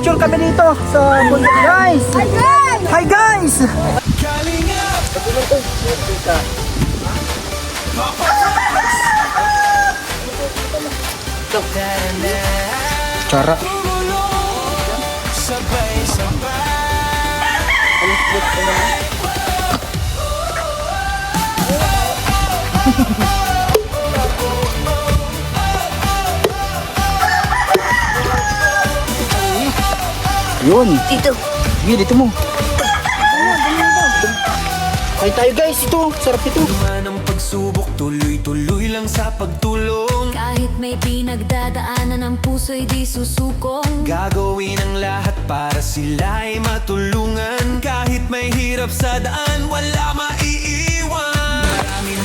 Mag-adventure kami dito sa bundok, guys. Hi guys! Hi guys! Cara. Yun. Dito. Sige, dito mo. Ay tayo guys, ito. Sarap ito. Man ang pagsubok, tuloy-tuloy lang sa pagtulong. Kahit may pinagdadaanan ang puso'y di susukong. Gagawin ang lahat para sila ay matulungan. Kahit may hirap sa daan, wala maiiwan.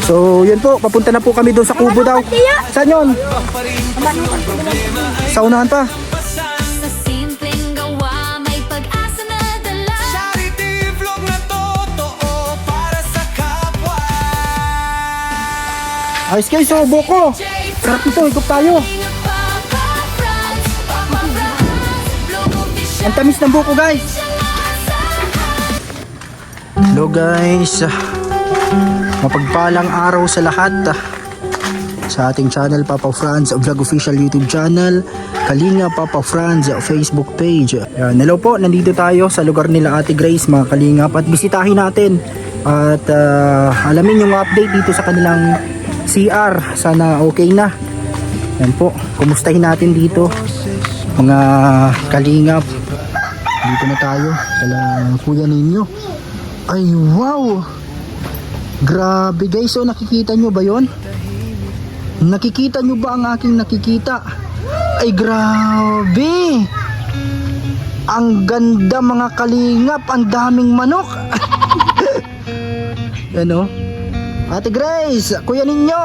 So, yun po. Papunta na po kami doon sa kubo daw. Saan yun? Pa rin ang problema ay Sa unahan pa. pasan. Sa simpleng gawa may pag-asa na dala. Charity vlog na totoo para sa kapwa. Ayos guys, so buko. Sarap ito, ikot tayo. Ang tamis ng buko guys. Hello guys. Mapagpalang araw sa lahat. Sa ating channel Papa Franz Vlog Official YouTube channel, Kalinga Papa Franz Facebook page. Yan, hello po, nandito tayo sa lugar nila Ate Grace mga Kalingap at bisitahin natin at alamin yung update dito sa kanilang CR. Sana okay na. Yan po, kumustahin natin dito mga Kalingap. Dito na tayo kala kuya ninyo. Ay wow, grabe guys, so nakikita nyo ba yon? Nakikita nyo ba ang aking nakikita? Ay grabe, ang ganda mga Kalingap, ang daming manok. Ano? Ate Grace, kuya ninyo,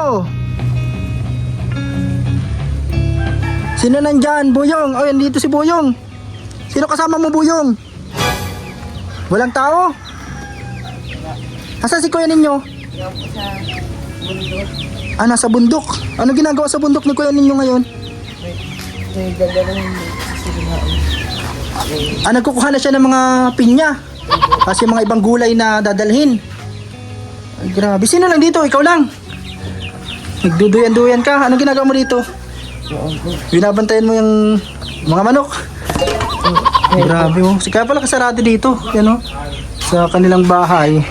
sino nandyan? Buyong, oh dito si Buyong. Sino kasama mo Buyong? Walang tao? Asan si kuya ninyo? Ah, nasa bundok. Ano ginagawa sa bundok ni kuya ninyo ngayon? Ah, nagkukuha na siya ng mga pinya. Kasi mga ibang gulay na dadalhin. Ay, grabe. Sino lang dito? Ikaw lang? Nagduduyan-duyan ka. Anong ginagawa mo dito? Binabantayan mo yung mga manok. Grabe oh. Kaya pala kasarado dito. Yan oh. Sa kanilang bahay.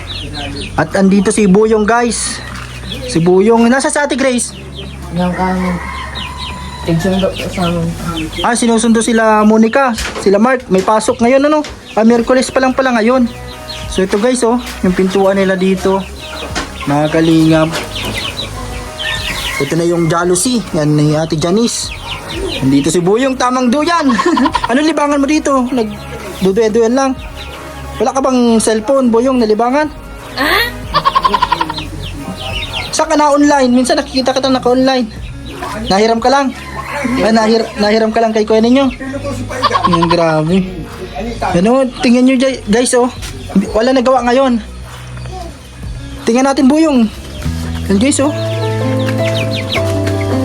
At andito si Buyong guys. Si Buyong. Nasa sa Ate Grace? Yung kami. Tigsundo sa amin. Ah, sinusundo sila Monica, sila Mark. May pasok ngayon ano? Ah, Miyerkules pa lang pala ngayon. So ito guys oh, yung pintuan nila dito. Mga Kalingap. Ito na yung jealousy. Yan ni Ate Janice. Nandito si Buyong, tamang duyan. Anong libangan mo dito? Nagduduyan-duyan lang. Wala ka bang cellphone, Buyong, nalibangan? Saan ka na online? Minsan nakikita kita naka-online. Nahiram ka lang? Ay, nahiram ka lang kay kuya ninyo? Ang grabe. Ano, tingnan nyo guys oh. Wala nagawa ngayon. Tingnan natin Buyong. Yan guys oh.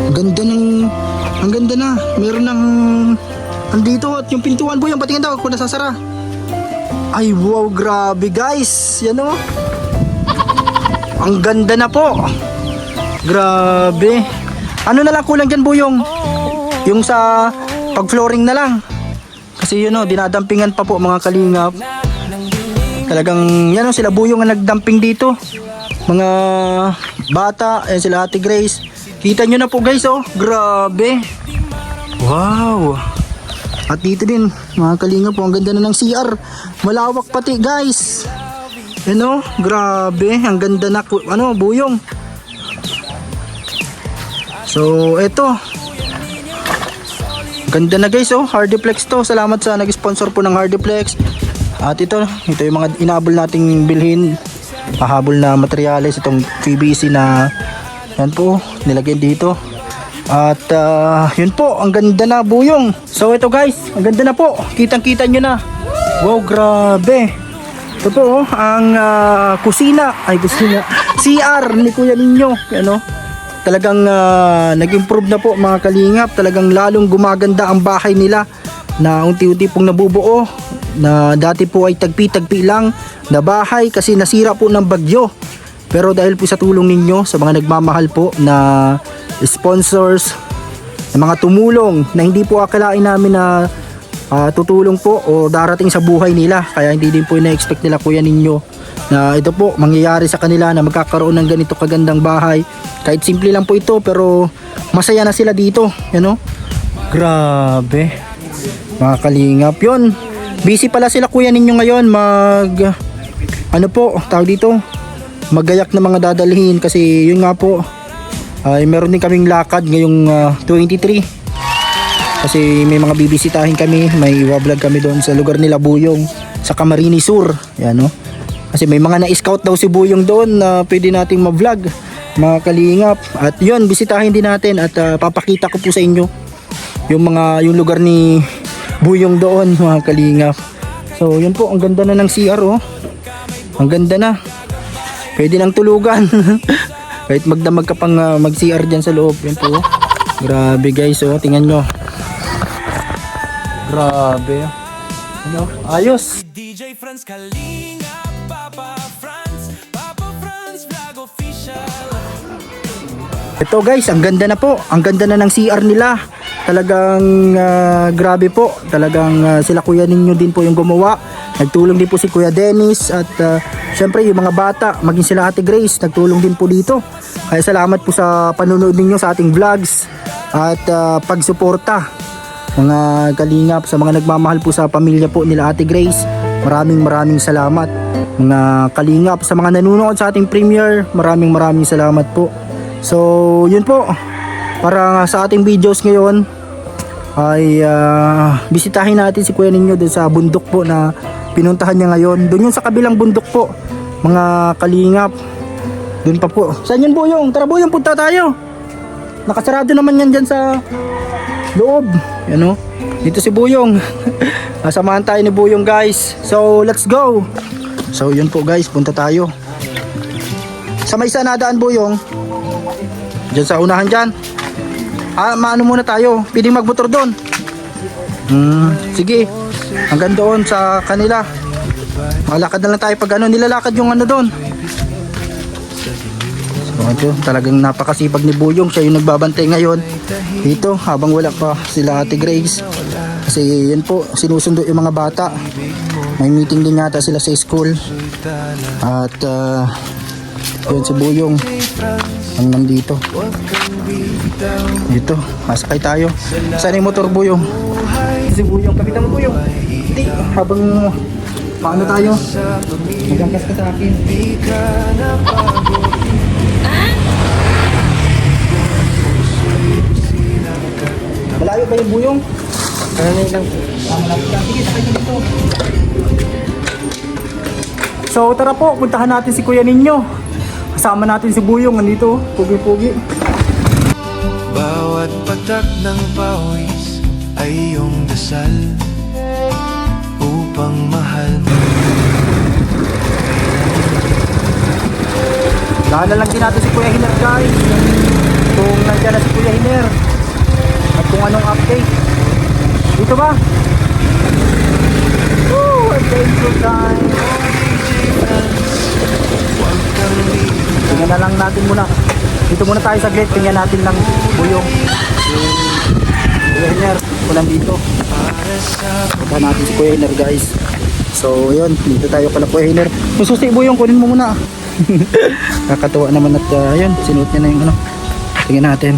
Ang ganda na. Meron ng andito at yung pintuan Buyong. Patingin daw kung nasasara. Ay wow, grabe guys. Yan oh. Ang ganda na po. Grabe. Ano na lang kulang dyan Buyong? Yung sa pag-flooring na lang. Kasi yun o, dinadampingan pa po mga Kalingap. Talagang yan o, sila Buyong ang nagdamping dito. Mga bata, ayan sila Ate Grace. Kita nyo na po guys o, grabe. Wow. At dito din mga Kalingap po, ang ganda na ng CR. Malawak pati guys. Yan o, grabe. Ang ganda na, ano, Buyong. So, eto. Ganda na guys oh, Hardiplex to. Salamat sa nag-sponsor po ng Hardiplex. At ito yung mga inaabol nating bilhin. Pahabol na materyales. Itong PVC na yan po, nilagay dito. At yun po, ang ganda na Buyong. So ito guys, ang ganda na po. Kitang-kita nyo na. Wow, grabe. Ito po oh, ang kusina. Ay, kusina. CR ni kuya ninyo. Yan oh. Talagang nag-improve na po mga Kalingap. Talagang lalong gumaganda ang bahay nila. na unti-unti pong nabubuo, na dati po ay tagpi-tagpi lang na bahay kasi nasira po ng bagyo. Pero dahil po sa tulong ninyo, sa mga nagmamahal po na sponsors, na mga tumulong na hindi po akalain namin na tutulong po o darating sa buhay nila, kaya hindi din po ina-expect nila kuya ninyo na ito po mangyayari sa kanila na magkakaroon ng ganito kagandang bahay. Kahit simple lang po ito pero masaya na sila dito, grabe mga kalingap. Yun, busy pala sila kuya ninyo ngayon magayak na mga dadalhin kasi yun nga po ay meron din kaming lakad ngayong 23 kasi may mga bibisitahin kami, may vlog kami doon sa lugar nila Buyong sa Camarines Sur, kasi may mga na-scout daw si Buyong doon na pwede nating ma-vlog mga kalingap. At yun, bisitahin din natin at papakita ko po sa inyo yung lugar ni Buyong doon mga kalingap. So yun po, ang ganda na ng CR, ang ganda na, pwede nang tulugan kahit magdamag ka pang mag-CR dyan sa loob. Yan po, grabe guys, tingnan nyo, grabe, ayos. DJ Franz Kalinga, Papa Franz Vlog Official. Ito guys, ang ganda na po. Ang ganda na ng CR nila. Talagang grabe po. Talagang sila kuya ninyo din po yung gumawa. Nagtulong din po si Kuya Dennis at syempre yung mga bata, maging sila Ate Grace, nagtulong din po dito. Kaya salamat po sa panonood ninyo sa ating vlogs at pagsuporta mga kalingap, sa mga nagmamahal po sa pamilya po nila Ate Grace. Maraming salamat mga kalingap. Sa mga nanonood sa ating premiere, maraming salamat po. So yun po, para sa ating videos ngayon ay bisitahin natin si kuya ninyo doon sa bundok po na pinuntahan niya ngayon. Doon yun sa kabilang bundok po mga kalingap, doon pa po. Saan yun Buyong? Tara Buyong, punta tayo. Nakasarado naman yan dyan sa loob, dito si Buyong. Samahan tayo ni Buyong guys, so let's go. So yun po guys, punta tayo sa may sanadaan Buyong, dyan sa unahan dyan. Maano muna tayo, pwedeng magmotor doon. Sige, hanggang doon sa kanila. Malakad na lang tayo pag nilalakad yung doon. So ito, talagang napakasipag ni Buyong. Siya yung nagbabantay ngayon dito habang wala pa sila Ate Grace. Kasi yun po, sinusundo yung mga bata. May meeting din yata sila sa school. At yun si Buyong ang nandito. Dito, masakay tayo. Saan yung motor Buyong? Si Buyong, kapitan mo Buyong. Hindi, habang paano tayo? Magangkas ka sa akin. Malayo ba yung Buyong? Malapit lang. Sige, sakay ka dito. So tara po, puntahan natin si kuya ninyo. Kasama natin si Buyong, nandito, pugi-pugi. Bawat patak ng pawis ay iyong dasal upang mahal mo. Dahil lang din natin si Kuya Hiner guys, kung nandiyan na si Kuya Hiner at kung anong update. Dito ba? Woo! Adventure time! Tingnan na lang natin muna. Dito muna tayo sa gate, tingnan natin lang Buyong. Kuya Hiner, walang dito. Punta natin si Kuya Hiner guys. So yun, dito tayo pala Kuya Hiner. Susi Buyong, kunin mo muna. Kakatuwa naman at yun, sinuot niya na yung tingnan natin.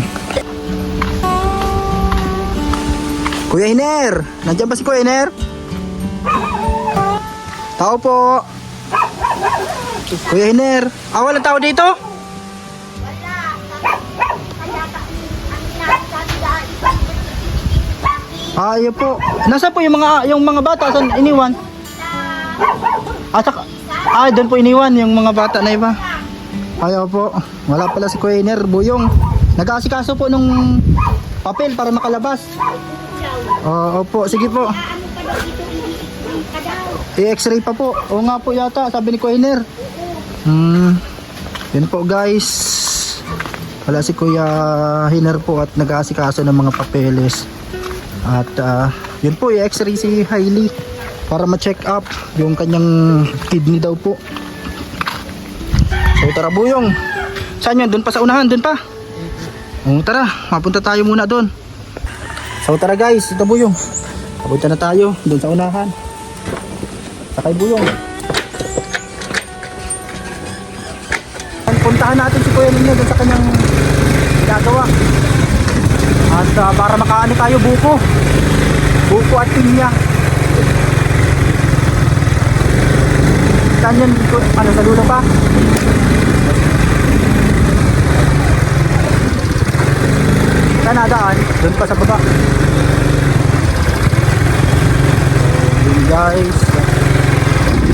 Kuya Hiner, nandiyan ba si Kuya Hiner? Tao po. Kuya Hiner, walang tao dito? Ayun po. Nasa po yung mga bata saan iniwan? Doon po iniwan yung mga bata na iba. Ayaw po. Wala pala si Kuya Hiner, Buyong. Nag-aasikaso po nung papel para makalabas. Opo, sige po. I-x-ray pa po. Oo nga po yata, sabi ni Kuya Hiner. Yun po guys. Wala si Kuya Hiner po at nag-aasikaso ng mga papeles. At yun po, i-x-ray si Hailey para ma-check up yung kanyang kidney daw po. So tara Buyong. Saan yun? Doon pa sa unahan? Doon pa? Tara, mapunta tayo muna doon. So tara guys, ito Buyong. Papunta na tayo doon sa unahan. Sakay Buyong. Puntahan natin si Kuya Ninyo doon sa kanyang ginagawa. At para makaano tayo buko at pinya. Saan yan? Ano, sa dulo pa? Saan nadaan? Doon pa sa baba. Yun guys.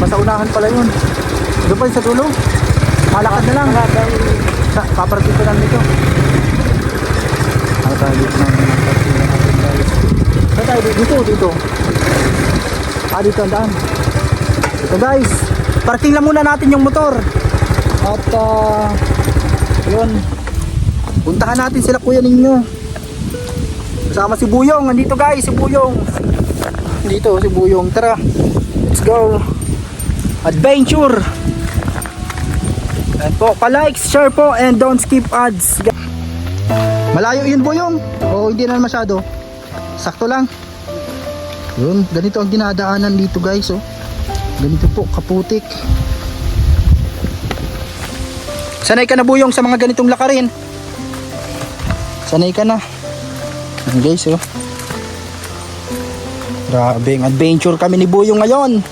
Pasaunahan pala yun. Doon pa yun sa dulo. Malakad na lang. Paparating ko lang dito. Ano tayo dito natin guys? Saan tayo dito? Dito. Dito ang daan. Ito guys. Parking lang muna natin yung motor. At yun. Puntahan natin sila Kuya Ninyo. Kasama si Buyong. Nandito guys si Buyong. Dito si Buyong. Tara. Let's go. Adventure. And po, pa-like, share po, and don't skip ads. Malayo yun Buyong. O hindi na masyado. Sakto lang. Yun, ganito ang dinadaanan dito guys. Oh. Ganito po, kaputik. Sanay ka na Buyong sa mga ganitong lakarin. Sanay ka na. Yan guys, oh. Grabe, adventure kami ni Buyong ngayon.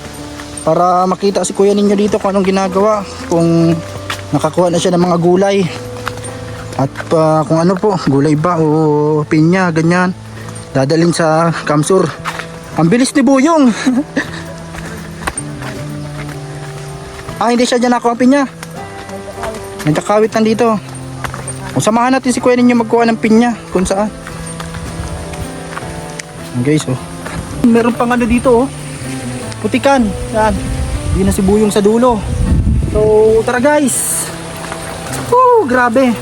Para makita si Kuya Ninyo dito kung anong ginagawa. Kung nakakuha na siya ng mga gulay. At kung ano po, gulay ba o pinya, ganyan. Dadalhin sa Kamsur. Ang bilis ni Buyong. Hindi siya dyan nakuha ang pinya. Nagkakawit nandito. O samahan natin si Kuya Ninyo magkuha ng pinya. Kung saan. Guys, oh. Meron pang ano dito, oh. Putikan. Yan. Hindi na si Buyong sa dulo. So, tara guys. Woo, grabe.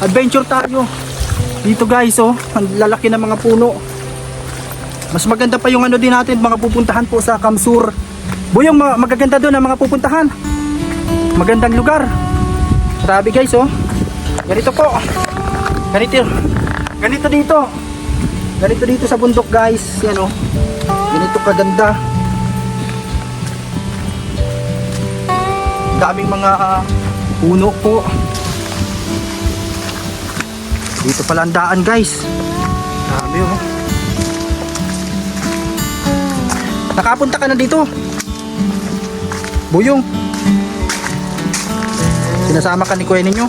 Adventure tayo. Dito guys, oh. Ang lalaki ng mga puno. Mas maganda pa yung ano din natin, mga pupuntahan po sa Kamsur. Buyong, magaganda doon ang mga pupuntahan. Magandang lugar. Grabe guys, oh. Ganito po. Ganito dito. Ganito dito sa bundok guys. Yan, oh. Ganito kaganda. Daming mga puno po. Dito pala ang daan guys. Grabe, oh. Nakapunta ka na dito Buyong. Sinasama ka ni Kuya Ninyo.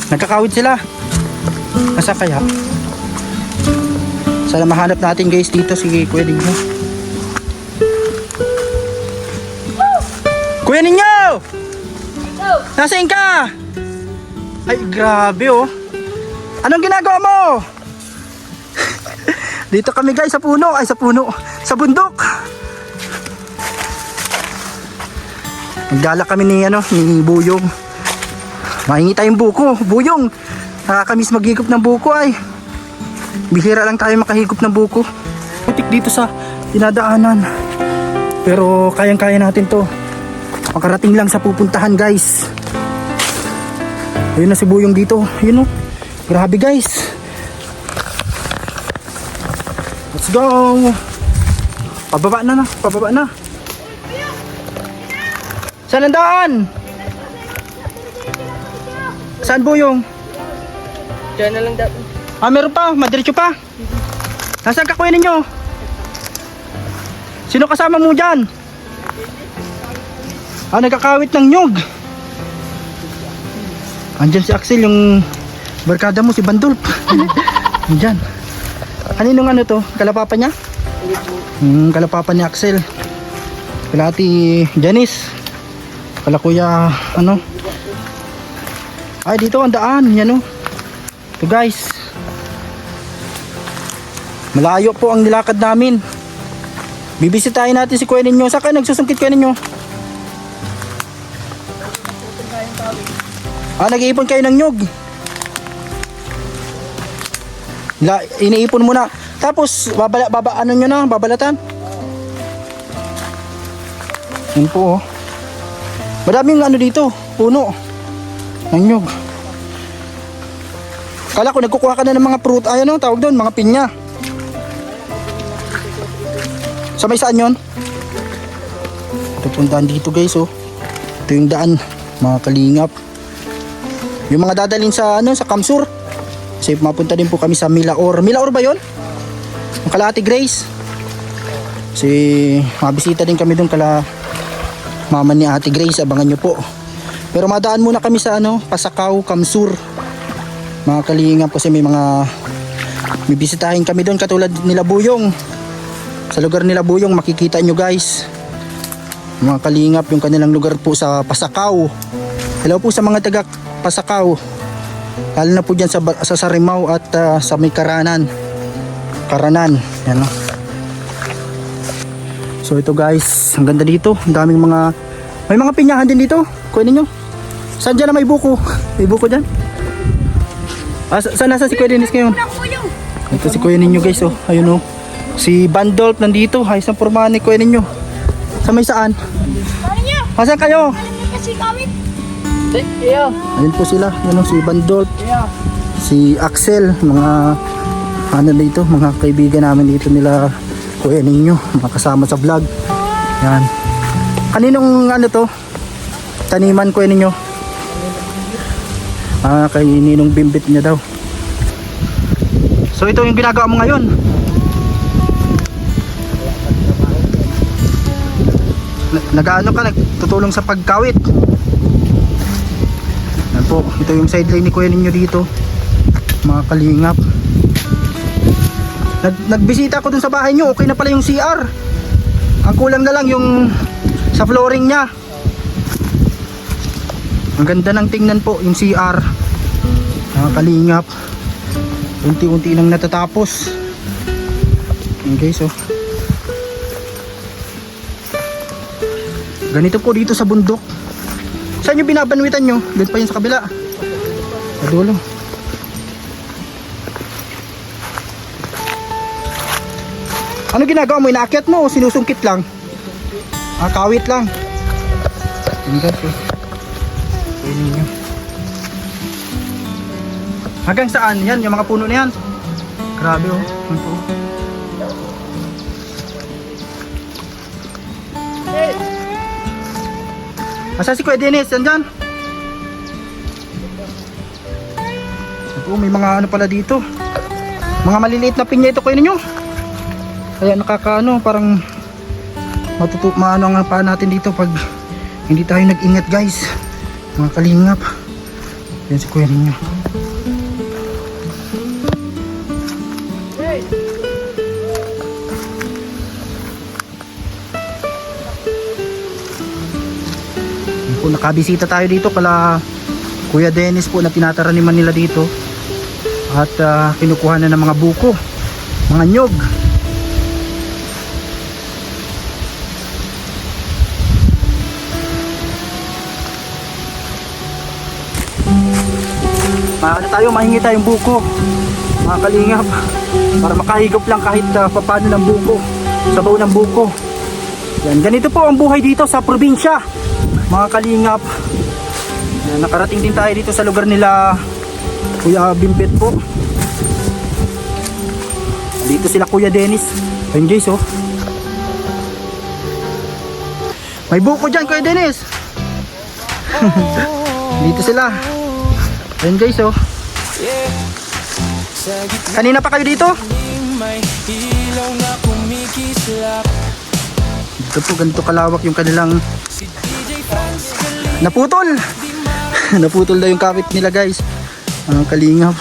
Nagkakawit sila. Asa kaya? Sana mahanap natin guys dito si Kuya Ninyo. Kuya Ninyo! Nasaan ka? Ay grabe, oh. Anong ginagawa mo? Dito kami guys sa puno. Ay sa puno. Sa bundok. Nagdala kami ni Buyong. Mahingi tayong buko. Buyong, nakakamiss maghigop ng buko ay. Bihira lang tayo makahigop ng buko. Putik dito sa dinadaanan. Pero kayang-kaya natin to. Makarating lang sa pupuntahan guys. Ayun na si Buyong dito. Ayun, oh. Grabe guys. Let's go. Pababa na. Saan ang daan? Saan Buyong? Diyan na lang dapat. Meron pa, madiretso pa. Nasaan ka Kuya Ninyo? Sino kasama mo dyan? Nagkakawit ng nyug. Andyan si Axel, yung barkada mo, si Bandulp. Andyan. Kaninong ano to? Kalapapa niya? Kalapapa ni Axel. Kala ati Janice. Kala kuya, ano? Ay, dito ang daan. Yan, oh. Ito guys. Malayo po ang nilakad namin. Bibisitahin natin si Kuya Ninyo. Saan kayo nagsusungkit, Kuya Ninyo? Nag-iipon kayo ng nyug. Iniipon muna. Tapos, ano nyo na, babalatan. Yan po, oh. Maraming ano dito, puno. Ng nyug. Kala ko nagkukuha ka na ng mga fruit. Ay, ano, tawag doon, mga pinya. Sa may saan yun? Ito pong daan dito guys, oh. Ito yung daan, mga kalingap. Yung mga dadalhin sa ano, sa Kamsur. Kasi mapunta din po kami sa Milaor. Milaor ba yun? Yung kala Ate Grace. Kasi mabisita din kami doon kala mama ni Ate Grace. Abangan nyo po. Pero madaan muna kami sa ano, Pasakaw, Kamsur. Mga kalingap kasi may mga bibisitahin kami doon katulad nila Buyong. Sa lugar nila Buyong makikita nyo guys. Mga kalingap yung kanilang lugar po sa Pasakaw. Hello po sa mga taga Pasakaw. Lalo na po dyan sa Sarimao at sa may Karanan. Yan, no? So ito guys, ang ganda dito. Ang daming mga, may mga pinyahan din dito. Kunin nyo. Saan dyan na may buko? May buko dyan? Saan nasa si Kuya Dennis ngayon? Ito si Kuya Ninyo guys, oh. Ayun, oh. Si Bandolp nandito. Ayos ang pormahan ni Kuya Ninyo. Sa may saan? Saan kayo? Ayun po sila. Yan, oh, si Bandolp. Si Axel. Mga ano dito, mga kaibigan namin dito nila Kuya Ninyo. Mga kasama sa vlog. Yan. Kaninong ano to? Taniman Kuya Ninyo? Kay Ninong Bimbit niya daw. So ito yung ginagawa mo ngayon. Nag-ano ka, nagtutulong sa pagkawit. Yan po, ito yung sideline ni Kuya Ninyo dito. Mga kalingap. Nagbisita ko dun sa bahay nyo. Okay na pala yung CR. Ang kulang na lang yung sa flooring nya. Ang ganda ng tingnan po yung CR. Mga kalingap. Unti-unti nang natatapos. Okay, so ganito po dito sa bundok. Saan yung binabanwitan nyo? Doon pa yun sa kabila. Sa dulo. Ano ginagawa mo? Inaakyat mo o sinusungkit lang? Kawit lang. Tingnan po. Hanggang saan? Yan, yung mga puno na yan. Grabe, oh. Yan po. Asa si Kuya Dennis? Yan dyan. Ito, may mga ano pala dito. Mga maliliit na pinya ito Kuya Ninyo. Kaya nakakaano, parang maano ang paa natin dito pag hindi tayo nag-ingat guys. Mga kalingap. Yan si Kuya Ninyo. Nakabisita tayo dito kala Kuya Dennis po na tinataraniman nila dito. At kinukuha na ng mga buko, mga nyog. Tayo mahingi tayong buko, mga kalingap, para makahigop lang kahit paano ng buko, sabaw ng buko. Yan, ganito po ang buhay dito sa probinsya, mga kalingap. Yan, nakarating din tayo dito sa lugar nila Kuya Bimbit po. Dito sila Kuya Dennis. Ayun guys, oh. May buko dyan Kuya Dennis. Dito sila. Ayun guys, oh. Kanina pa kayo dito? Dito po, ganito kalawak yung kanilang naputol. Naputol daw yung kapit nila guys. Kalingap.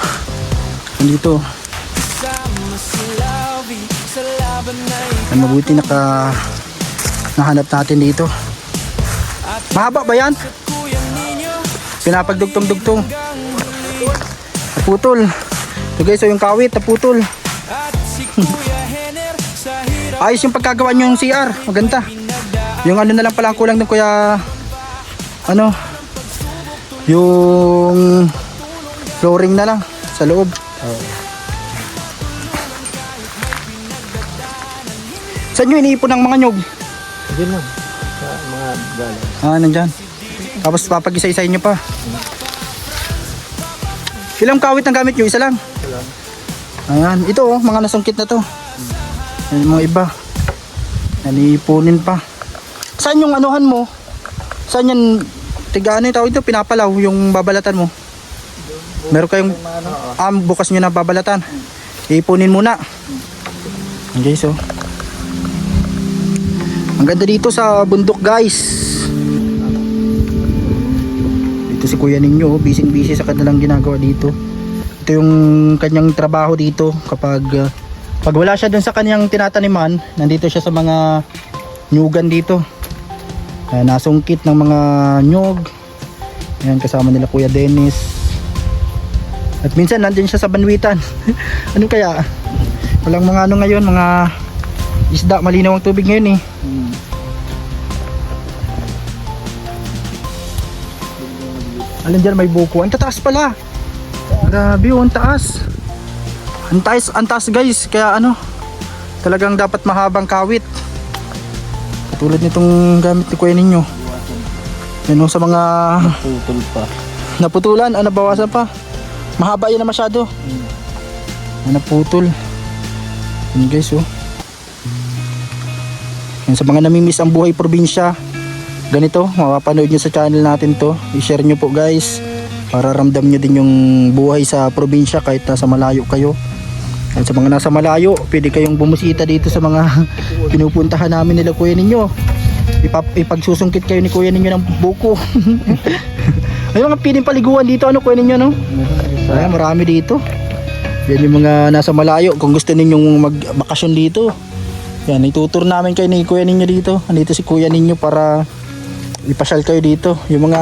Dito. Ang mabuti nahanap natin dito. Mahaba ba yan? Pinapagdugtong-dugtong. Naputol. So guys, so yung kawit naputol. Ayos yung pagkagawa nyo yung CR. Maganda. Yung ano na lang pala ang kulang ng kuya, ano, yung flooring na lang sa loob. Saan nyo iniipon ng mga nyog? Diyan lang. Sa mga galang. Nandyan. Tapos papag-isa-isahin nyo pa. Ilang kawit ang gamit nyo? Isa lang? Ayan. Ito oh, mga nasungkit na to. Yan yung mga iba. Naniipunin pa. Saan yung anuhan mo? Saan yan? Tiga ano yung tawag ito? Pinapalaw yung babalatan mo. Meron kayong bukas nyo na babalatan. Iipunin muna. Okay, so ang ganda dito sa bundok guys. Dito si kuya ninyo, busy sa kanilang ginagawa dito. Ito yung kanyang trabaho dito kapag pag wala siya dun sa kanyang tinataniman, nandito siya sa mga nyugan dito. Nasungkit ng mga nyog. Ayan, kasama nila Kuya Dennis. At minsan nandun siya sa banwitan. Ano kaya? Walang mga ano ngayon, mga isda, malinaw ang tubig ngayon eh. Alin dyan may buko. Ang tataas pala. Grabe oh, ang taas. Ang taas guys. Kaya ano, talagang dapat mahabang kawit. Katulad nitong gamit ni kuya ninyo. Yan oh, sa mga Putol pa. naputulan, nabawasan pa. Mahaba yan na masyado. Naputol. Yan guys oh. Yan, sa mga namimiss ang buhay probinsya, ganito, mapapanood nyo sa channel natin to. I-share nyo po guys, para ramdam nyo din yung buhay sa probinsya kahit nasa malayo kayo. At sa mga nasa malayo, pwede kayong bumusita dito sa mga pinupuntahan namin nila kuya ninyo. Ipagsusungkit kayo ni kuya ninyo ng buko. Ay, mga piling paliguan dito, ano kuya ninyo, no? Ay, marami dito. Yan yung mga nasa malayo, kung gusto ninyong magbakasyon dito, yan, itutur namin kayo ni kuya ninyo dito. Andito si kuya ninyo para ipasyal kayo dito. Yung mga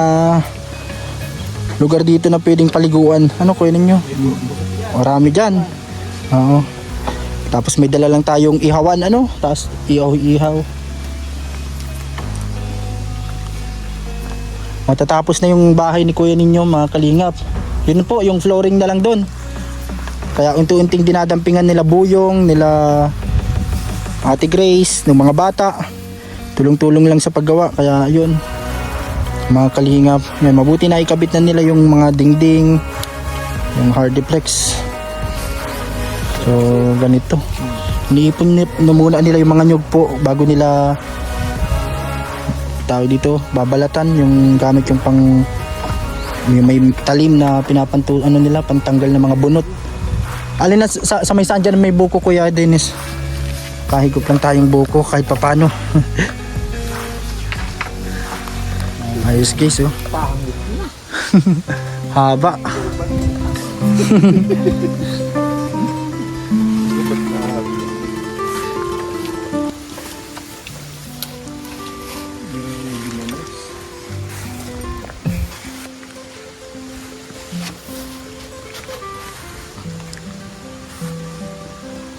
lugar dito na pwedeng paliguan. Ano kuya ninyo? Marami dyan. Oo. Tapos may dala lang tayong ihawan, ano? Tapos ihaw. Matatapos na yung bahay ni kuya ninyo, mga kalingap. Yun po, yung flooring na lang doon. Kaya unti-unting dinadampingan nila Buyong, nila Ate Grace, ng mga bata. Tulong-tulong lang sa paggawa. Kaya yun, mga kalingap, yan, mabuti na ikabit na nila yung mga dingding, yung hardiplex. So ganito, iniipon na muna nila yung mga nyug po bago nila tawag dito, babalatan yung gamit yung pang yung may talim na pinapantul ano nila, pantanggal ng mga bunot. Alin na sa may saan dyan may buko kuya Dennis? Kahigop lang tayong buko kahit papano. Ayos guys oh. Haba.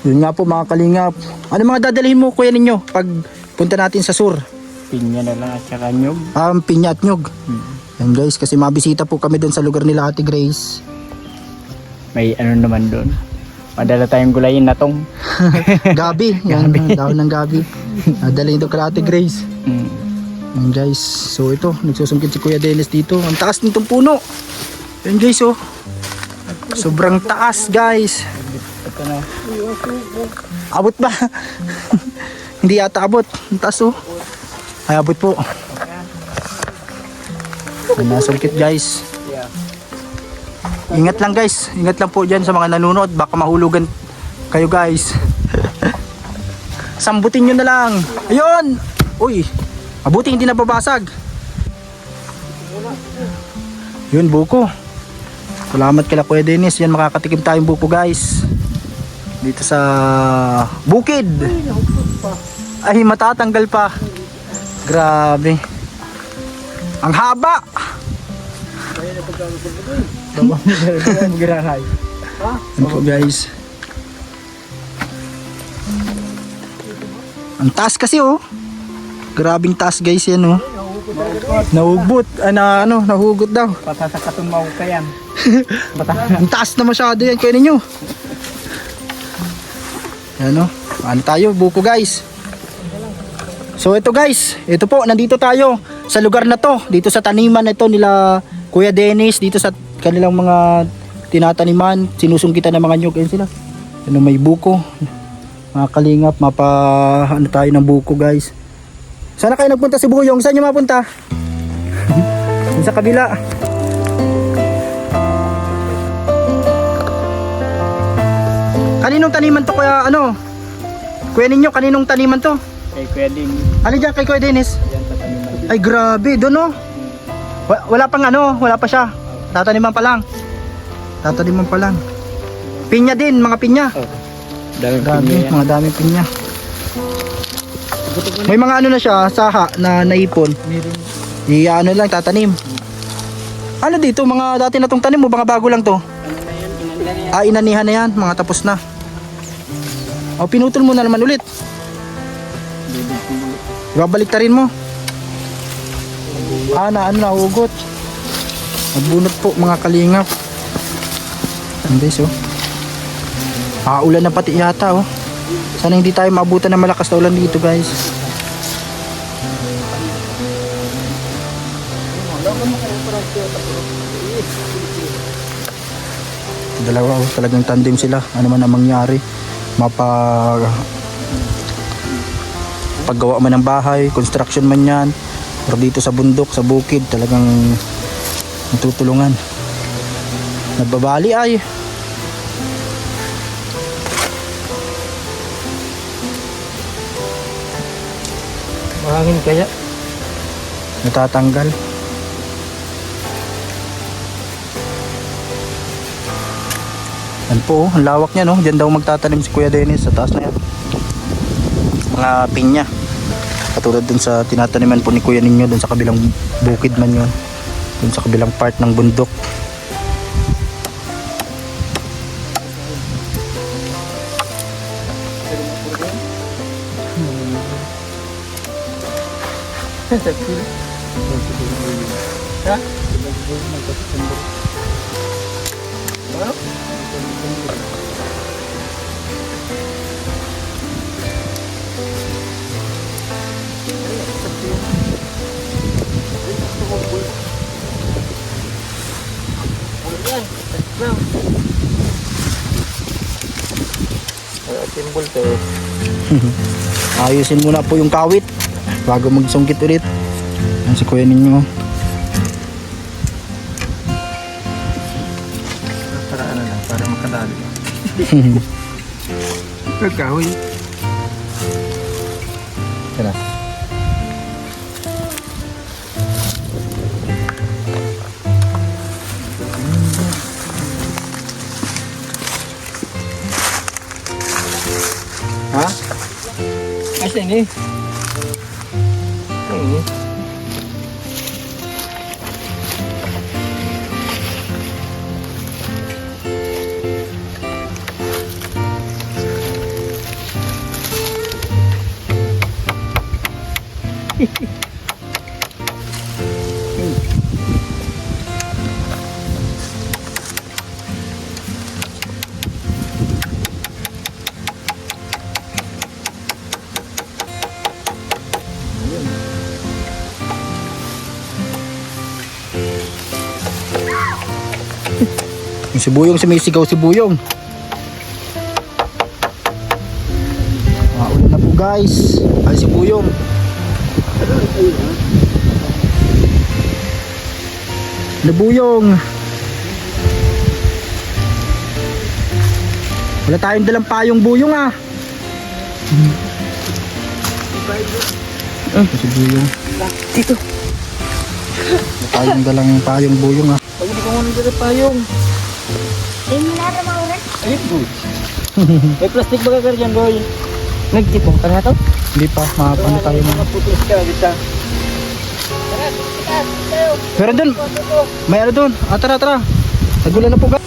Yun nga po mga kalingap. Ano mga dadalhin mo kuya ninyo pag punta natin sa sur? Pinya na lang at saka nyog. Pinya at nyog. Yan guys, kasi mabisita po kami doon sa lugar nila Ate Grace. May ano naman doon. Madala tayong gulayin na tong. Gabi, yan, daon ng gabi. Dadalhin doon kay Ate Grace. Yan guys, so ito, nagsusungkit si Kuya Dennis dito. Ang taas nitong puno. Yan guys oh. Sobrang taas guys. Abot ba? Hindi yata abot. Ang taas oh. Ay abot po. Nasungkit guys. Ingat lang guys. Ingat lang po dyan sa mga nanonood. Baka mahulugan kayo guys. Sambutin nyo na lang. Ayun. Uy. Mabuti hindi nababasag. Yun buko. Salamat kila Kuya Dennis. Yan, makakatikim tayong buko guys. Dito sa bukid. Ay, matatanggal pa. Grabe. Ang haba. Yan po guys. Ang taas kasi oh. Grabing taas guys yan oh. Nahugot. Nahugot daw. Pasasakatong mahukayan. Ang taas na masyado yan. Kuya ninyo. Ano? Ano tayo? Buko guys. So ito guys. Ito po. Nandito tayo sa lugar na to. Dito sa taniman na ito nila Kuya Dennis. Dito sa kanilang mga tinataniman. Sinusungkitan ng mga nyug. Ayun sila. Ano, may buko. Mga kalingap. Ano tayo ng buko guys. Sana kayo nagpunta si Buyong. Saan nyo mapunta? Sa kabila. Kaninong taniman to kuya Kuya ninyo, kaninong taniman to? Kay Kuya Ding. Alin dyan kay Kuya Dennis? Yan sa taniman. Ay grabe, doon oh. Wala pa siya. Tataniman pa lang. Pinya din, mga pinya. Dami Grabe, mga daming pinya. May mga na siya, saha na naipon. Meron. Lang, tatanim. Ano dito, mga dati na tong tanim mo, mga bago lang to? Inanihan na yan, mga tapos na. O, pinutol mo na naman ulit. Ibabalik ta rin mo. Nahugot. Nagbunot po, mga kalingap. Guys, oh. Ulan na pati yata, oh. Sana hindi tayo maabutan ng malakas na ulan dito, guys. Dalawa, oh, talagang tandem sila. Ano man ang mangyari, paggawa man ng bahay, construction man yan, or dito sa bundok, sa bukid, talagang natutulungan. Nagbabali ay. Mahangin kaya? Natatanggal. Yan po, ang lawak niya, no? Diyan daw magtatanim si Kuya Dennis sa taas na yan. Mga pinya. Katulad dun sa tinataniman po ni Kuya ninyo, dun sa kabilang bukid man yun. Dun sa kabilang part ng bundok. Ayusin muna po yung kawit bago magsungkit ulit. Yan si Kuya ninyo. Para makadali. Kakahoy. Tara. Ha? Asan eh? Ini. Yung si Buyong, sumisigaw si Buyong. Ulan na po guys. Ay si Buyong. Na Buyong. Wala tayong dalang payong Buyong ah. Si Buyong. Dito. Wala tayong dalang payong Buyong ah. Pag hindi ko muna dito payong. Ayun po. May plastic ba ka dyan boy? Nagtipong ka na to? Hindi pa, ano tayo mo. Mga putis ka kita. Pero dun, may ano dun. Tara. Nagulan na po guys.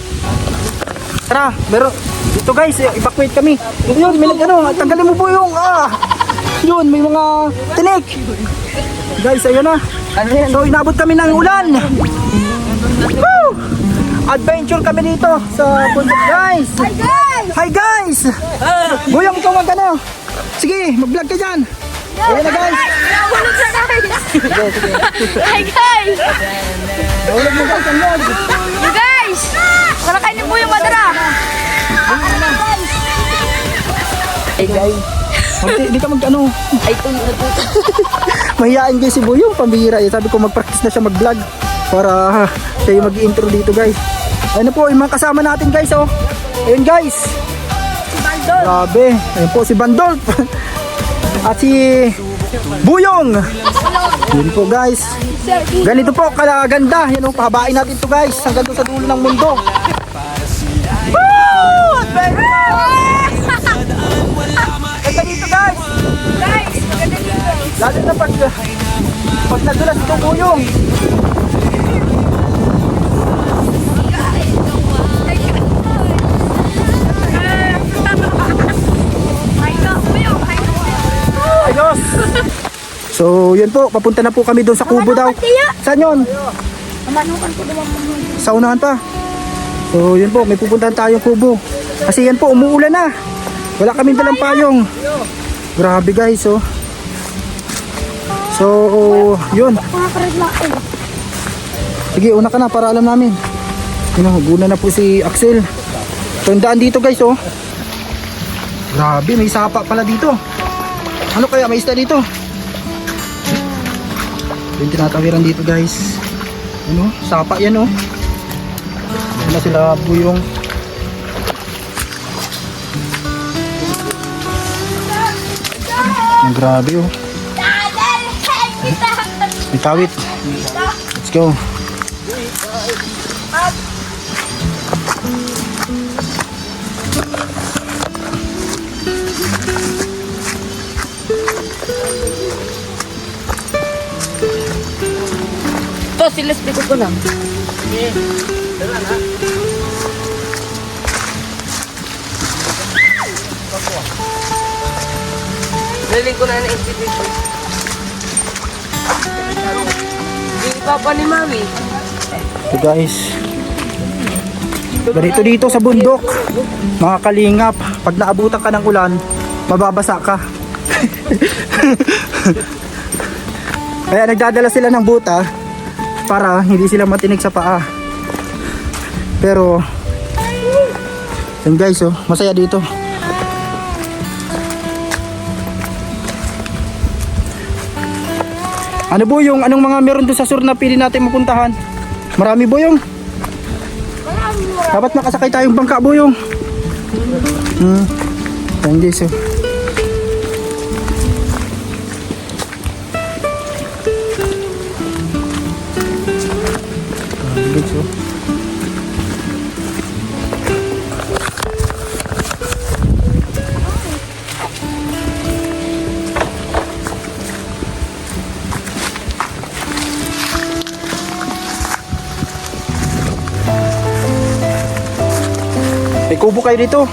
Tara, pero dito guys, evacuate kami. Yun, may tanggalin mo po yung Yun, may mga tinik. Guys, ayun na. So, inabot kami ng ulan. Woo! Adventure kami dito sa bundok, guys. Hi guys! Hi, guys! Buyong, ikaw magkano? Sige, mag-vlog ka dyan. Ayun na, guys. Nahulog na guys! Sige, sige. Hi guys! Nahulog mo, guys, ang log. You guys! Wala kayo ni Buyong Madara! Hey, guys. Hindi ka mag-ano. Ay, ito yung natuto. Mahihain guys si Buyong, pambihira. Sabi ko mag-practice na siya mag-vlog para siya yung mag-intro dito, guys. Ayun na po, yung mga kasama natin, guys, oh. Ayun, guys. Grabe. Ayun po si Bandolf. At si Buyong. Yun po, guys. Ganito po kalaganda. Yan o, pahabain natin to, guys. Hanggang doon sa dulo ng mundo. Woo! Ganda dito, guys. Guys, maganda dito. Lalo na pag nadulas ito, Buyong. Ayos. So, yun po. Papunta na po kami doon sa kubo daw. Saan yun? Manukan ko naman mo. Sa unahan pa. So, yun po. May pupuntahan tayong kubo. Kasi yan po, umuulan na. Wala kaming dalang payong. Grabe, guys, oh. So, yun. Sige, una ka na para alam namin. Guna na po si Axel. So, yung daan dito, guys, oh. Grabe, may sapa pala dito. Ano kaya may isda dito? Yung tinatawiran dito, guys. Ano? Sapa yan, oh. Ano sila, Buyong. Ang grabe, oh. May kawit. Let's go. Ito, silas ko lang. Naling ko na na-isip ito. Hindi papa ni Mami. So, guys. Ganito dito sa bundok. Mga kalingap, pag naabutan ka ng ulan, mababasa ka. Kaya nagdadala sila ng buta para hindi sila matinig sa paa. Pero yun, guys, oh, masaya dito. Ano, Buyong? Anong mga meron doon sa sur na pili natin mapuntahan? Marami, Buyong. Dapat makasakay tayong bangka, Buyong. Yan, guys, oh. Guys, oh. May kubo kayo dito.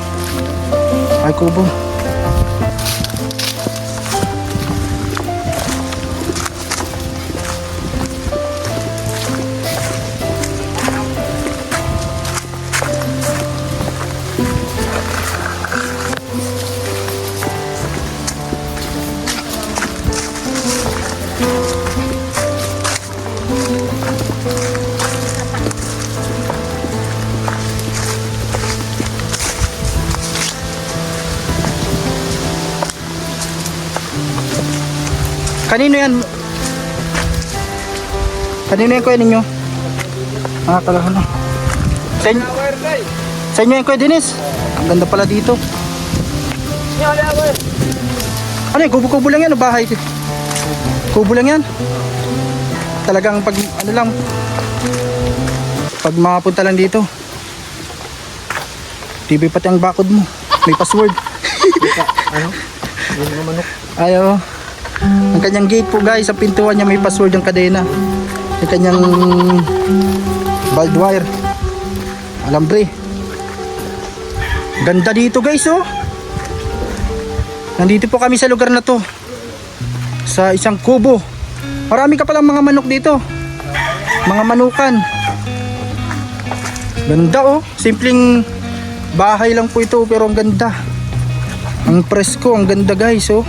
Ay, kubo. Kanino yan? Kanino yan, kuya ninyo? Ah, talaga na. Sa inyo yan, kuya Dennis? Ang ganda pala dito. Ano yan? Kubo-kubo lang yan o bahay? Kubo lang yan? Talagang pag ano lang, pag makapunta lang dito, TV pati ang bakod mo. May password. Ano? Ayaw. Ang kanyang gate po, guys, sa pintuan niya may password yung kadena. Yung kanyang barbed wire, alambre. Ganda dito, guys, oh. Nandito po kami sa lugar na to. sa isang kubo. Marami ka palang mga manok dito. Mga manukan. Ganda oh. Simpleng bahay lang po ito pero ang ganda. Ang presko, ang ganda guys oh.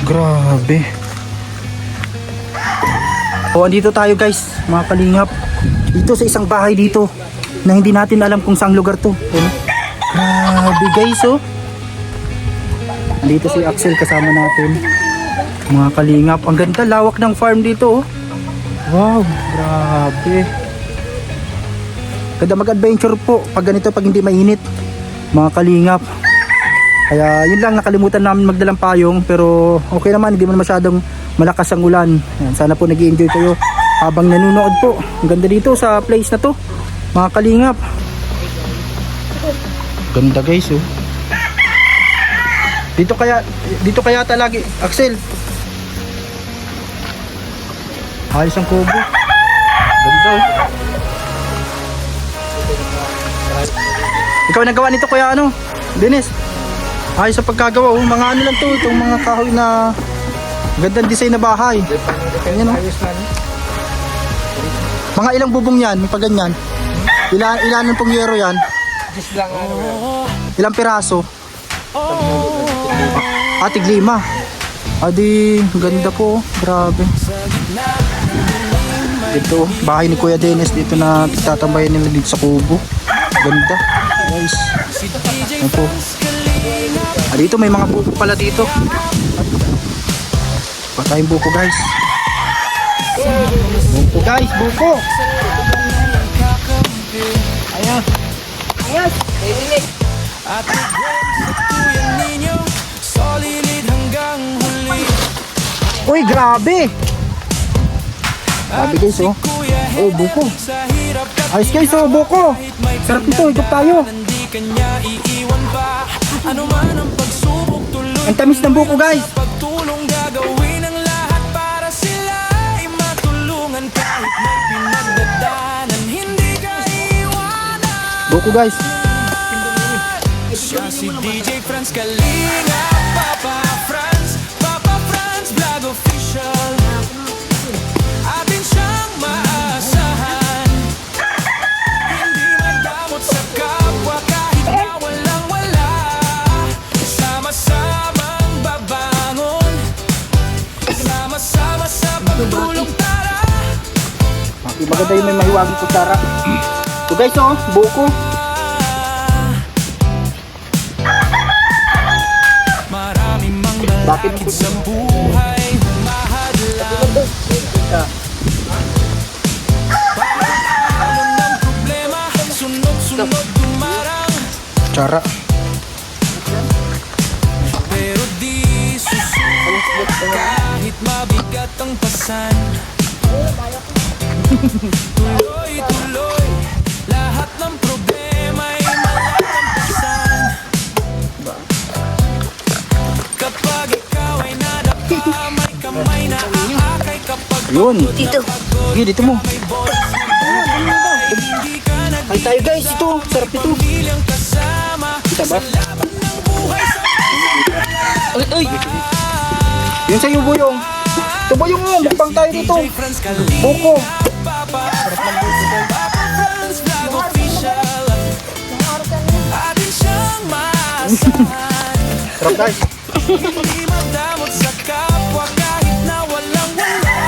Grabe. Oh, andito tayo guys, mga kalingap. Dito sa isang bahay dito na hindi natin alam kung saang lugar to. Grabe guys oh. Andito si Axel kasama natin. Mga kalingap, ang ganda, lawak ng farm dito oh. Wow, grabe. Ganda mag-adventure po pag ganito, pag hindi mainit, mga kalingap. Kaya yun lang, nakalimutan namin magdalang payong, pero okay naman, hindi man masyadong malakas ang ulan. Yan, sana po nag-i-enjoy kayo habang nanonood po. Ang ganda dito sa place na to, mga kalingap. Ganda guys oh. Dito kaya talagi, Axel. Ayos ang kubo. Ganda oh. Ikaw nagawa nito kuya ano? Dennis. Ayos sa pagkagawa oh. Mga ano lang to, itong mga kahoy na gandang design na bahay. Ayan oh. Mga ilang bubong yan, may paganyan. Ilan pong yero yan? Ilang piraso? Tig-5. Adi, ganda po, ggrabe. Dito, bahay ni Kuya Dennis dito na tatambayan nila dito sa kubo. Ganda, guys. Ano po? Dito may mga buko pala dito. Patayong buko guys. Buko guys, buko. Ayan. Ayos. Naidinig. Uy, grabe. Grabe guys oh. Oh, buko. Ayos guys oh, buko. Sarap nito, higop tayo. Ang tamis ng buko guys. Pagtulong gagawin ang lahat para sila ay matulungan kahit may pinagdadaanan, hindi ka iwanan. Buko guys. Siya si DJ Franz Kalinga, Papa Franz Vlog Official. Atin siyang maasahan, hindi madamot sa kapwa kahit na walang-wala. Sama-samang babangon, sama-sama sa pagtulong tara. Maganda yung may mahiwagang kutsara. So guys oh, buko. Marami mang balakid sa buhay, mahadlang pagkakaroon ng problema, sunod-sunod dumarang, Kutsara. pero di susunod kahit mabigat ang pasan. Tuloy-tuloy, lahat ng problema ay malalampasan. Kapag ikaw ay nadapa, may kamay na aakay. Kapag Yun. Dito. Sige, dito mo. hindi ka Ay tayo guys, ito. Sarap ito. nagbilang kasama Kita ba? ng buhay sa Ay. Yun sa'yo Boyong. Ito Boyong mo, mukbang tayo dito. Franz Kalinga, Buko. Papa Franz Vlog Official. Atin siyang maasahan, Sarap guys. hindi madamot sa kapwa kahit na walang-wala.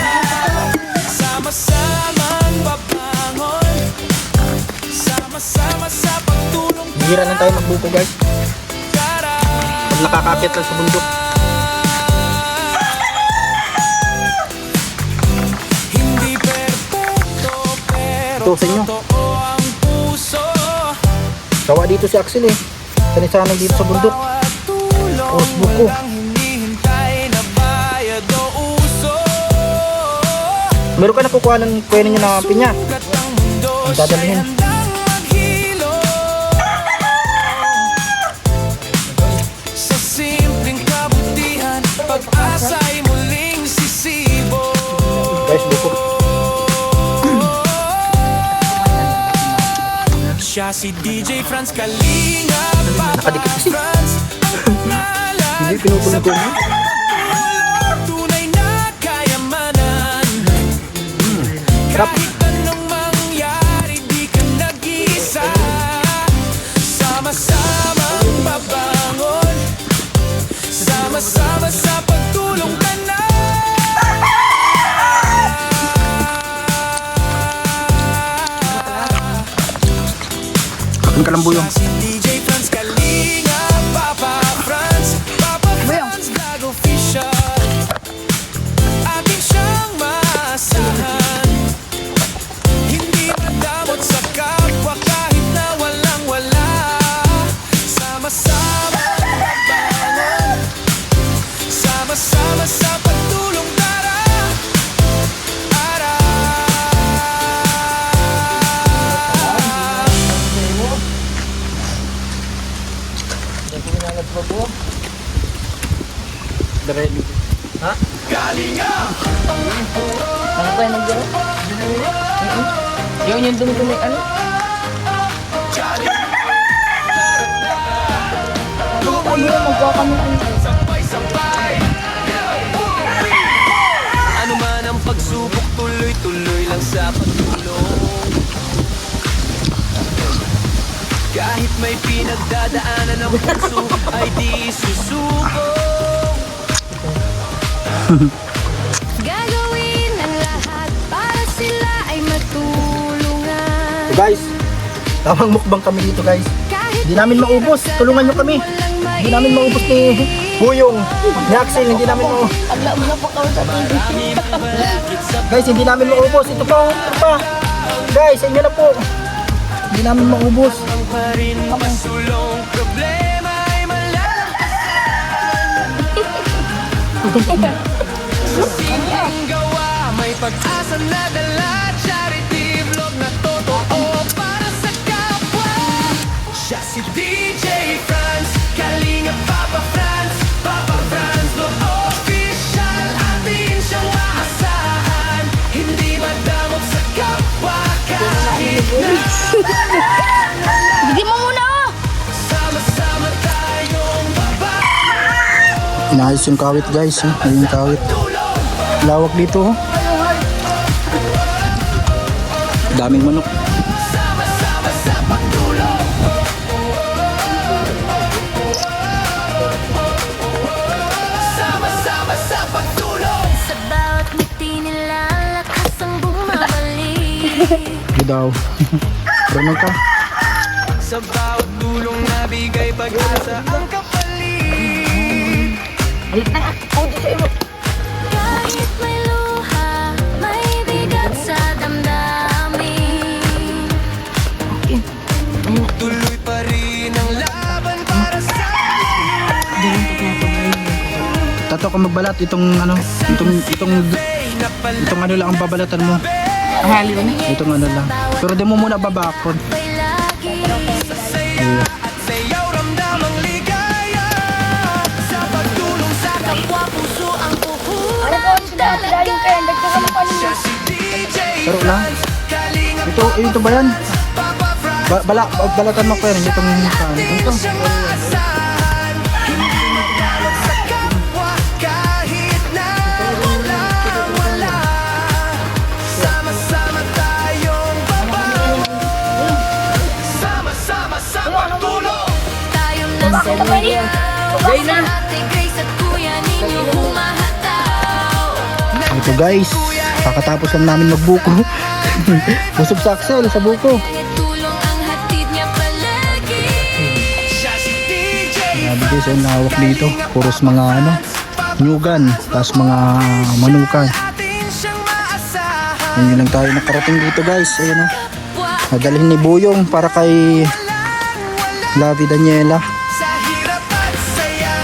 Sama-samang babangon, sama-sama sa pagtulong Hihira lang tayo magbuko guys. tara. Pag nakakakit lang sa bundok. Hindi perfecto pero Ito sa inyo. totoo ang puso. Gawa dito si Axel eh. Sanisanay dito sa bundok. Bawat tulong, Oh, buko. walang hinihintay na bayad o uso. Meron ka nakukuha ng kuya ninyo na pinya. Sugat ang mundo, Ang dadalhin. siya'y handang maghilo. Sa simpleng kabutihan, pag-asa'y muling sisibo. Guys, buko. Siya si DJ Franz Kalinga, Papa Nakadikit kasi. Franz, ang pangalan Hindi, pinupulong ko mo. sa Sarap. Kahit anong mangyari, di ka nag-iisa. Sama-samang babangon, sama-sama sa pagtulong ka na. Kain ka lang buyong. Si DJ Franz Kalinga, Papa Franz Vlog Official. Ating siyang maasahan, hindi madamot sa kapwa kahit na walang-wala. Sama-sama babangon, sama-sama sa pagtulong tara. Ara. Ano pa yung nagdala? Yung dumi-dumi, ano? Magkuha kami ng Sabay-sabay. Ano man ang pagsubok, tuloy-tuloy lang sa pagtulong. Kahit may pinagdadaanan ng puso, ay di susuko. Gagawin ang lahat para sila ay matulungan. So guys, tamang mukbang kami dito guys. Kahit Hindi namin maubos. Tulungan nyo kami. Hindi namin maubos ni Buyong, ni Axel. Hindi namin maubos. Ala, mo na po kami sa TV. Guys, hindi namin maubos. Ito pa. Ito pa. Guys, inyo na po. Hindi namin maubos. Ang pa rin masulong problema ay malalampasan. Sa simpleng gawa, may pag-asa na dala. Charity vlog na totoo para sa kapwa. Siya si DJ Franz Kalinga, Papa Franz Vlog Official. Atin siyang maasahan, hindi madamot sa kapwa kahit na. Bigyan mo muna oh! Sama-sama tayong baba. Inaayos yung kawit guys. Ayun yung kawit. Lawak dito. Daming manok. Sama-sama sa pagtulong. Sama-sama sa pagtulong. Sa bawat ngiti nila, lakas ang bumabalik. Ito daw. Ganun ka. Sa bawat tulong na bigay pag-asa ang kapalit. Kahit may luha, may bigat sa damdamin. Tuloy pa rin ang laban para sa Tato ka magbalat itong ano, itong ano lang ang babalatan mo. Ahali ko na. Itong ano lang. Pero di mo muna babakon. May lagi saya at sayaw ramdamang ligaya. Sa pagtulong sa kapwa, puso ang Ano po, sila yung kayo. Nagtaka mo pa ninyo. siya si DJ Pero lang. Kalinga, Ito ba yan? Papa Franz. Balatan mo pa yan. Itong saan. Ito. Siyang maasahan, hindi madamot sa kapwa kahit na wala. Sama-sama tayong babangon, sama-sama sa pagtulong. tayong nasa luya. Jay na. Sa Ate Grace at Kuya ninyo humahataw. Ito guys. Kakatapos lang namin magbuko. Busog sa Axel sa buko. Kaya tulong ang hatid niya palagi. Siya si DJ Grabe guys, ang lawak dito. Puros mga ano, nyugan. Tapos mga manukan. atin siyang maasahan. Ngayon lang tayo nakarating dito guys. Ayan o. Nadalhin ni Buyong para kay Lavi Daniela. Sa hirap at saya,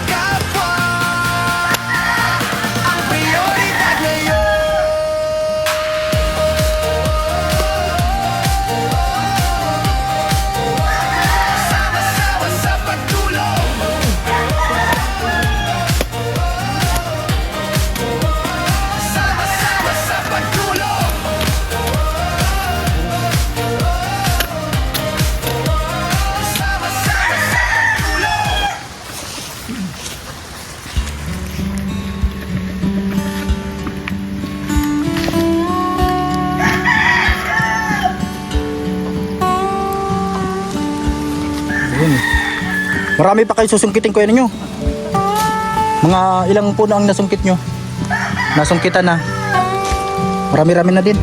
kapwa ang prioridad ngayon. Sama-sama sa pagtulong. Sama-sama sa pagtulong. Sama-sama sa Marami pa kayo susungkitin ko ninyo. Mga ilang puno ang nasungkit nyo? Nasungkitan na. Marami-rami na din.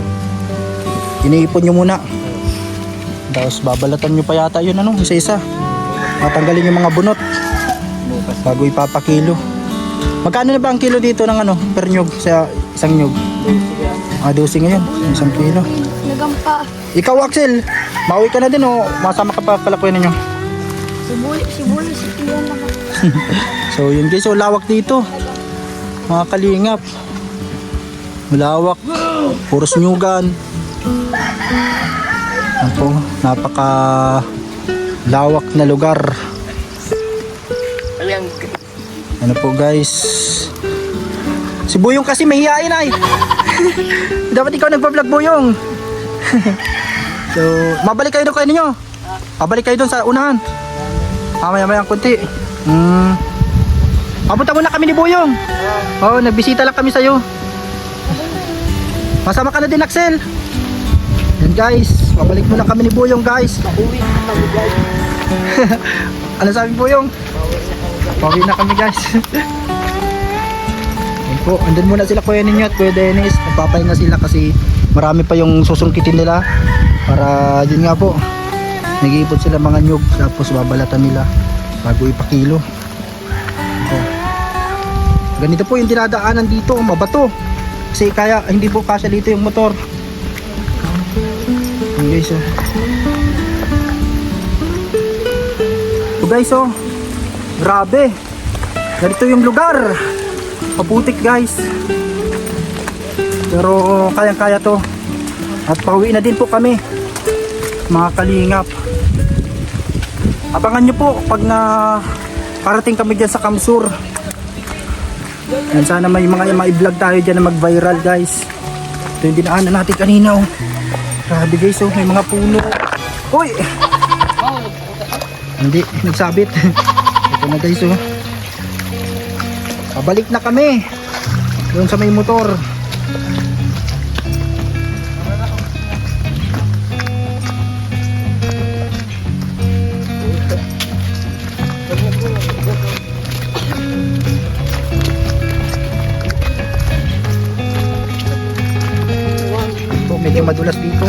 Iniipon nyo muna. Tapos babalatan nyo pa yata yun, ano, isa-isa. Matanggalin yung mga bunot bago ipapakilo. Magkano na ba ang kilo dito ng ano, per nyug sa isang nyug? 12 ngayon, isang kilo. Nagampa. Ikaw Axel, mauwi ka na din o masama ka pa pala kuya ninyo? Sibuli, si Tiyan lang. So yun guys, so lawak dito. Mga kalingap. Malawak. Puros nyugan. Ako, napaka lawak na lugar. Ano po guys? Si Buyong kasi mahihain ay. Dapat ikaw nagpa-vlog Buyong. So, mabalik kayo doon kayo ninyo. Mabalik kayo doon sa unahan. Maya-maya ang kunti. Papunta muna kami ni Buyong. Oo, nagbisita lang kami sa'yo. Masama ka na din Axel. Yan guys, mabalik muna kami ni Buyong guys. Ano sabi Buyong? Pauwi na kami guys. Yan po, andun muna sila Kuya Ninyo at Kuya Dennis. Magpapahinga sila kasi marami pa yung susungkitin nila. Para yun nga po, nag-iipon sila mga nyug tapos babalatan nila bago ipakilo. So, ganito po yung dinadaanan dito, mabato. Kasi kaya hindi po kasya dito yung motor. Yan guys oh. So guys oh, grabe. Ganito yung lugar. Paputik guys. Pero kayang-kaya to. At pauwi na din po kami. Mga kalingap. Abangan nyo po pag na parating kami dyan sa Kamsur. Yan, sana may mga ma-vlog tayo dyan na mag-viral guys. Ito yung dinaanan natin kanina oh. Grabe guys oh, may mga puno. Uy! Hindi, nagsabit. Ito na guys oh. Pabalik na kami. Doon sa may motor. Ito, medyo madulas dito.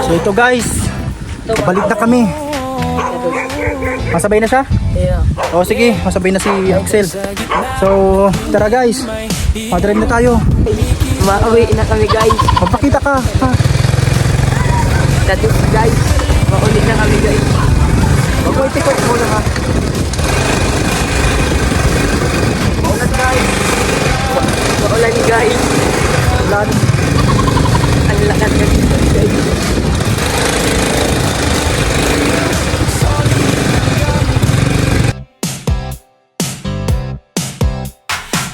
So ito guys, balik na kami. Masabay na siya? Yeah. O sige, masabay na si Axel. So tara guys, mag-drive na tayo. Mauwi na kami guys. Magpakita ka ha? Dati guys. Mauwi na kami guys. Mag-tikot mo lang ha. Maulan guys. Maulan guys. Ulan. Ang lakas kasi guys.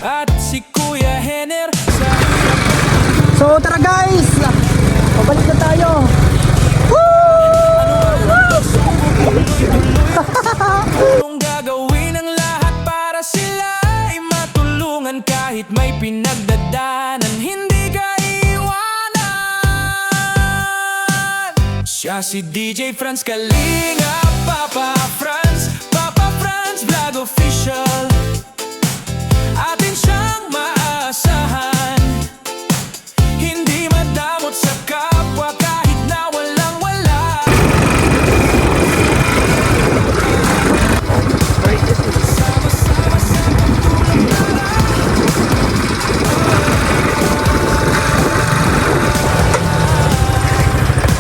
At si Kuya Henner sa So tara guys, pabalik na tayo. Kung gagawin ang lahat para sila ay matulungan kahit may pinagdadaanan, hindi ka iwanan. Siya si DJ Franz Kalinga, Papa Franz Vlog Official. Atin siyang maasahan, hindi madamot sa kapwa kahit na walang-wala.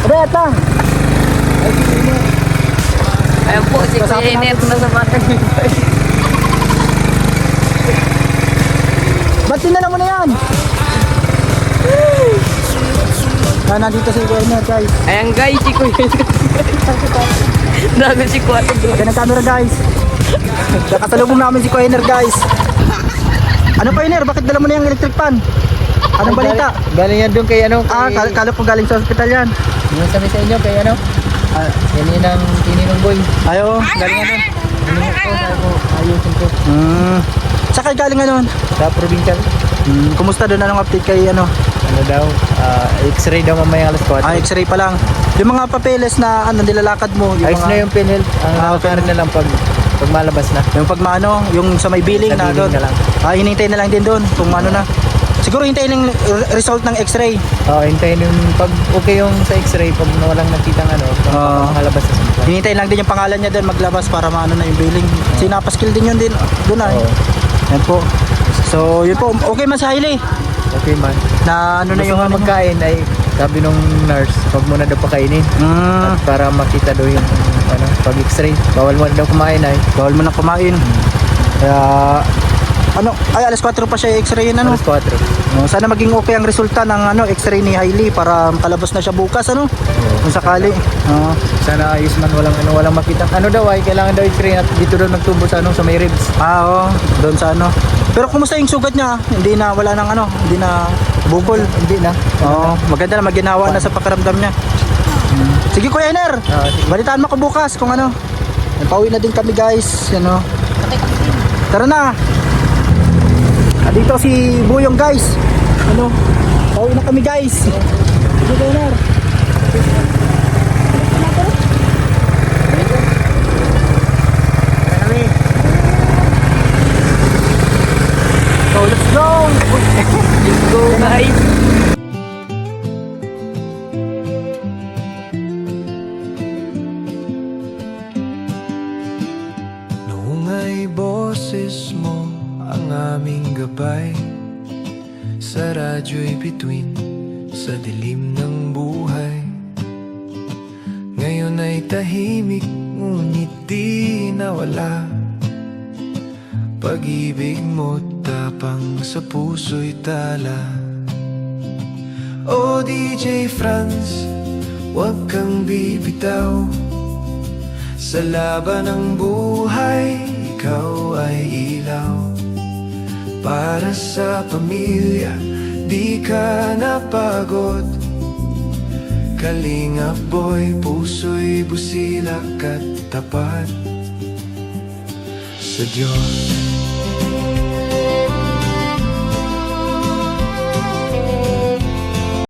Beta. Ayun po, si Kuya Henner masamakan niyo guys. Ba't sinala mo na yan? Nandito si Kuya guys. Ayan guys, si Kuya. Dami si Kuya. Yan ang camera guys. Nakasalubong namin si Kuya guys. Ano pa Iner? Bakit dala mo na yung electric fan? Anong balita? Galing yan doon kay ano? Kala ko galing sa ospital yan. Yung sabi sa inyo kay ano? Yan yun ang tininong boy. Ayo, galing nga nun. Ayusin ko. Saan kayo galing nga nun? Sa provincial. Kumusta doon? Anong update kay ano? Ano daw? X-ray daw mamaya alas 4. X-ray pa lang. Yung mga papeles na ano nilalakad mo, yung Ayos mga, na yung pinhealth. Ang nakakari na lang pag malabas na. yung pagmaano, yung sa may billing Sa na billing doon. na lang. Hinintay na lang din doon kung ano na. Siguro hintayin yung result ng X-ray. Hintayin yung pag okay yung sa X-ray pag walang nakitang ano, pag malabas na sa Hinintay lang din yung pangalan niya doon maglabas para maano na yung billing. Sinapaskill din yun din doon ay. Oo. Yan po. So, yun po. Okay man si Hailey. Okay man. Na ano na Gusto yung nga magkain ay sabi nung nurse, wag mo na daw pakainin. At para makita daw yung ano, pag X-ray. Bawal mo na daw kumain ay. bawal mo na kumain. Kaya ano, ay alas 4 pa siya X-ray ano. Alas 4. Sana maging okay ang resulta ng ano X-ray ni Hailey para makalabas na siya bukas ano. Kung sakali. Sana ayos man walang makita. Ano daw ay kailangan daw X-ray at dito daw nagtubo sa ano sa may ribs. Oo, doon sa ano. Pero kumusta yung sugat niya? Hindi na wala nang ano, hindi na bukol. Hindi na. Oo, maganda na maginawa na sa pakiramdam niya. Sige Kuya Ener. Sige. Balitaan mo ko bukas kung ano. Pauwi na din kami guys, ano. Tara na. Dito si Buyong guys. Ano? Pauwi na kami guys. Sige Kuya Ener. So let's go. Let's go guys. Noong ay boses mo ang aming gabay sa radyo'y bituin sa dilim ng buhay. Ngayon ay tahimik ngunit di nawala. Pag-ibig mo tapang sa puso'y tala. O DJ Franz, huwag kang bibitaw. Sa laban ng buhay, ikaw ay ilaw. Para sa pamilya, di ka napagod. Kalingap boy, puso'y busilak at tapat. Sa Diyos